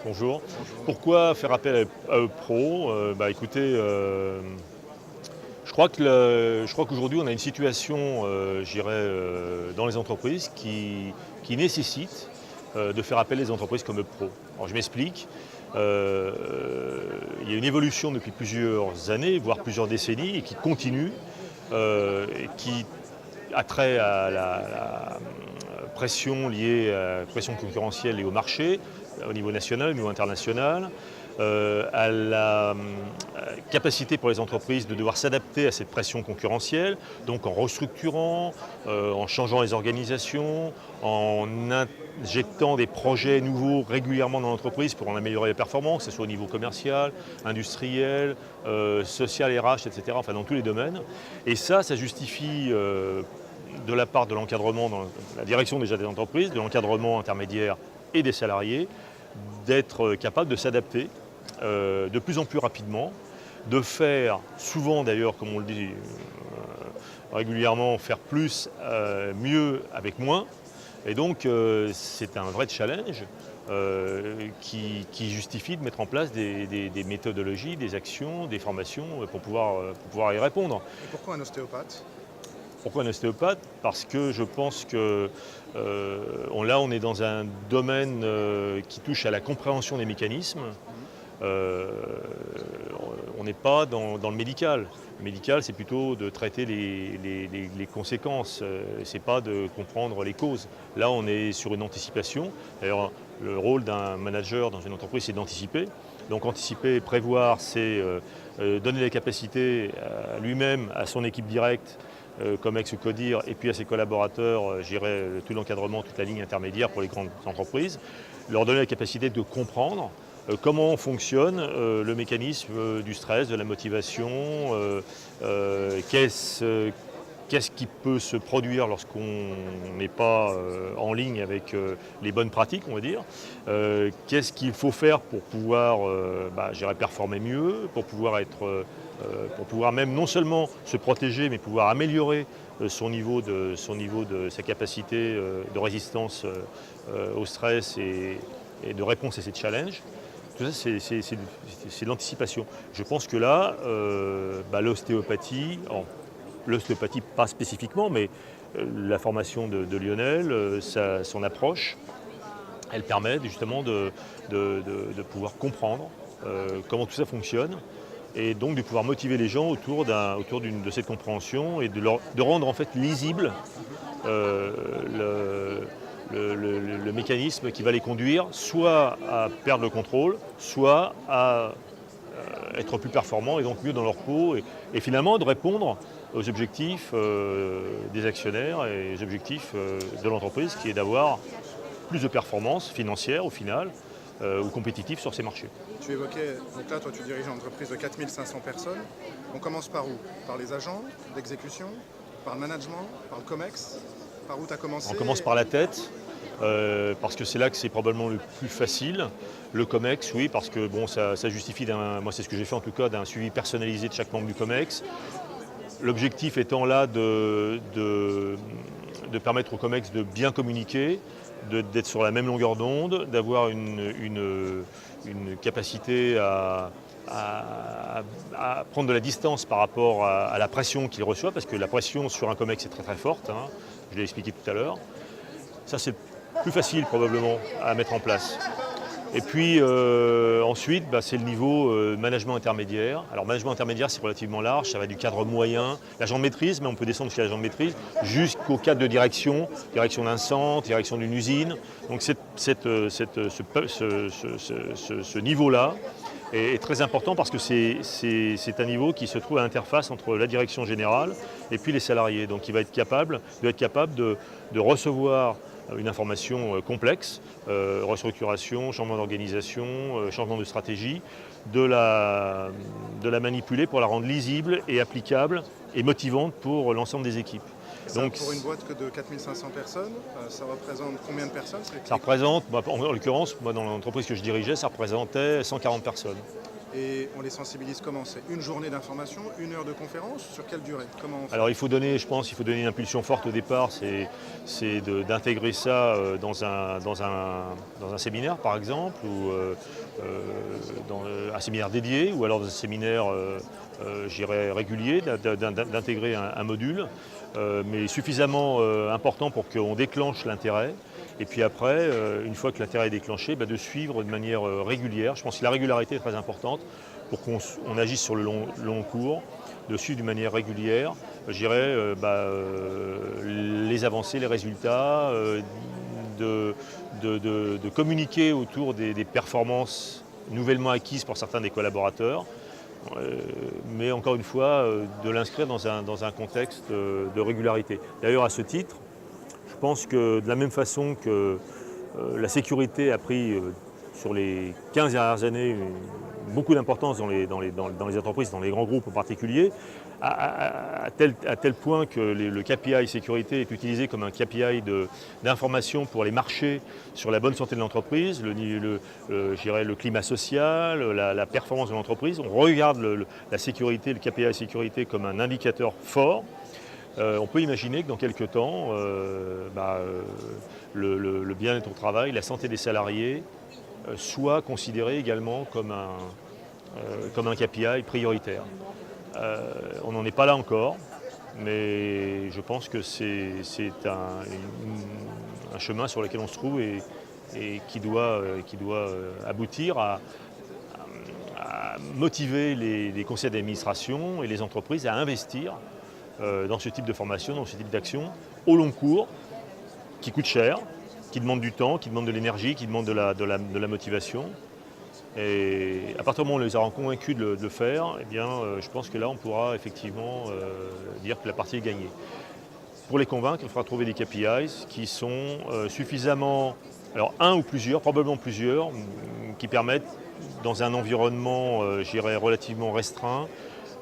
Bonjour. Bonjour. Pourquoi faire appel à Pro? Écoutez, je crois qu'aujourd'hui on a une situation, je dirais, dans les entreprises qui nécessite, de faire appel à des entreprises comme Pro. Alors je m'explique. Heu, il y a une évolution depuis plusieurs années, voire plusieurs décennies et qui continue, et qui a trait à la pression liée à la pression concurrentielle et au marché, au niveau national, au niveau international, à la capacité pour les entreprises de devoir s'adapter à cette pression concurrentielle, donc en restructurant, en changeant les organisations, en injectant des projets nouveaux régulièrement dans l'entreprise pour en améliorer les performances, que ce soit au niveau commercial, industriel, social, RH, etc., enfin dans tous les domaines. Et ça justifie de la part de l'encadrement, dans la direction déjà des entreprises, de l'encadrement intermédiaire et des salariés, d'être capable de s'adapter de plus en plus rapidement, de faire souvent d'ailleurs, comme on le dit régulièrement, faire plus, mieux avec moins. Et donc c'est un vrai challenge qui justifie de mettre en place des méthodologies, des actions, des formations pour pouvoir y répondre. Et pourquoi un ostéopathe? Pourquoi un ostéopathe? Parce que je pense que là, on est dans un domaine qui touche à la compréhension des mécanismes. Mmh. Euh, on n'est pas dans le médical. Le médical, c'est plutôt de traiter les conséquences, c'est pas de comprendre les causes. Là, on est sur une anticipation. D'ailleurs, le rôle d'un manager dans une entreprise, c'est d'anticiper. Donc anticiper, prévoir, c'est donner les capacités à lui-même, à son équipe directe, comme ex-Codir, et puis à ses collaborateurs, j'irai tout l'encadrement, toute la ligne intermédiaire pour les grandes entreprises, leur donner la capacité de comprendre comment fonctionne le mécanisme du stress, de la motivation, qu'est-ce qui peut se produire lorsqu'on n'est pas en ligne avec les bonnes pratiques, on va dire. Qu'est-ce qu'il faut faire pour pouvoir performer mieux, pour pouvoir même non seulement se protéger, mais pouvoir améliorer son niveau de sa capacité de résistance au stress et de réponse à ces challenges. Tout ça, c'est de l'anticipation. Je pense que là, l'ostéopathie pas spécifiquement, mais la formation de Lionel, son approche, elle permet justement de pouvoir comprendre comment tout ça fonctionne et donc de pouvoir motiver les gens autour de cette compréhension et de rendre en fait lisible Mmh. euh, le mécanisme qui va les conduire soit à perdre le contrôle, soit à être plus performants et donc mieux dans leur peau et finalement de répondre aux objectifs des actionnaires et les objectifs de l'entreprise qui est d'avoir plus de performance financière au final ou compétitive sur ces marchés. Tu évoquais, donc là, toi, tu diriges une entreprise de 4500 personnes. On commence par où? Par les agents d'exécution? Par le management? Par le COMEX? Par où tu as On commencé? commence par la tête, parce que c'est là que c'est probablement le plus facile. Le COMEX, oui, parce que bon, ça justifie moi c'est ce que j'ai fait en tout cas, d'un suivi personnalisé de chaque membre du COMEX. L'objectif étant là de permettre au COMEX de bien communiquer, d'être sur la même longueur d'onde, d'avoir une capacité à prendre de la distance par rapport à la pression qu'il reçoit, parce que la pression sur un COMEX est très très forte, hein, je l'ai expliqué tout à l'heure. Ça c'est plus facile probablement à mettre en place. Et puis ensuite, c'est le niveau management intermédiaire. Alors management intermédiaire, c'est relativement large, ça va du cadre moyen, l'agent de maîtrise, mais on peut descendre jusqu'à l'agent de maîtrise, jusqu'au cadre de direction, direction d'un centre, direction d'une usine. Donc ce niveau-là est très important parce que c'est un niveau qui se trouve à l'interface entre la direction générale et puis les salariés. Donc il doit être capable de recevoir une information complexe, restructuration, changement d'organisation, changement de stratégie, de la manipuler pour la rendre lisible et applicable et motivante pour l'ensemble des équipes. Ça, donc, pour une boîte que de 4500 personnes, ça représente combien de personnes? Ça représente, en l'occurrence, moi dans l'entreprise que je dirigeais, ça représentait 140 personnes. Et on les sensibilise comment? C'est une journée d'information, 1 heure de conférence? Sur quelle durée? Comment on fait? Alors il faut donner, je pense, il faut donner une impulsion forte au départ, c'est d'intégrer ça dans un séminaire par exemple, ou dans un séminaire dédié, ou alors dans un séminaire je dirais régulier, d'intégrer un module, mais suffisamment important pour qu'on déclenche l'intérêt. Et puis après, une fois que l'intérêt est déclenché, de suivre de manière régulière. Je pense que la régularité est très importante pour qu'on agisse sur le long cours, de suivre d'une manière régulière, je dirais, les avancées, les résultats, de communiquer autour des performances nouvellement acquises pour certains des collaborateurs, mais encore une fois, de l'inscrire dans un contexte de régularité. D'ailleurs, à ce titre, je pense que de la même façon que la sécurité a pris sur les 15 dernières années beaucoup d'importance dans les entreprises, dans les grands groupes en particulier, à tel point que le KPI sécurité est utilisé comme un KPI d'information pour les marchés sur la bonne santé de l'entreprise, je dirais le climat social, la performance de l'entreprise. On regarde la sécurité, le KPI sécurité comme un indicateur fort. On peut imaginer que dans quelques temps, le bien-être au travail, la santé des salariés, soit considéré également comme un KPI prioritaire. On n'en est pas là encore, mais je pense que c'est un chemin sur lequel on se trouve et qui doit aboutir à motiver les conseils d'administration et les entreprises à investir dans ce type de formation, dans ce type d'action, au long cours, qui coûte cher, qui demande du temps, qui demande de l'énergie, qui demande de la motivation. Et à partir du moment où on les aura convaincus de le faire, eh bien, je pense que là, on pourra effectivement dire que la partie est gagnée. Pour les convaincre, il faudra trouver des KPIs qui sont suffisamment, alors un ou plusieurs, probablement plusieurs, qui permettent, dans un environnement, je dirais, relativement restreint,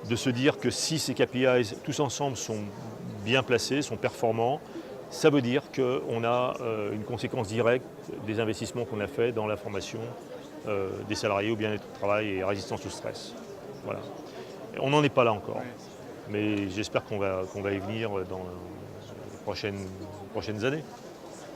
de se dire que si ces KPIs, tous ensemble, sont bien placés, sont performants, ça veut dire qu'on a une conséquence directe des investissements qu'on a faits dans la formation des salariés au bien-être au travail et résistance au stress. Voilà. On n'en est pas là encore, mais j'espère qu'on va y venir dans les prochaines années.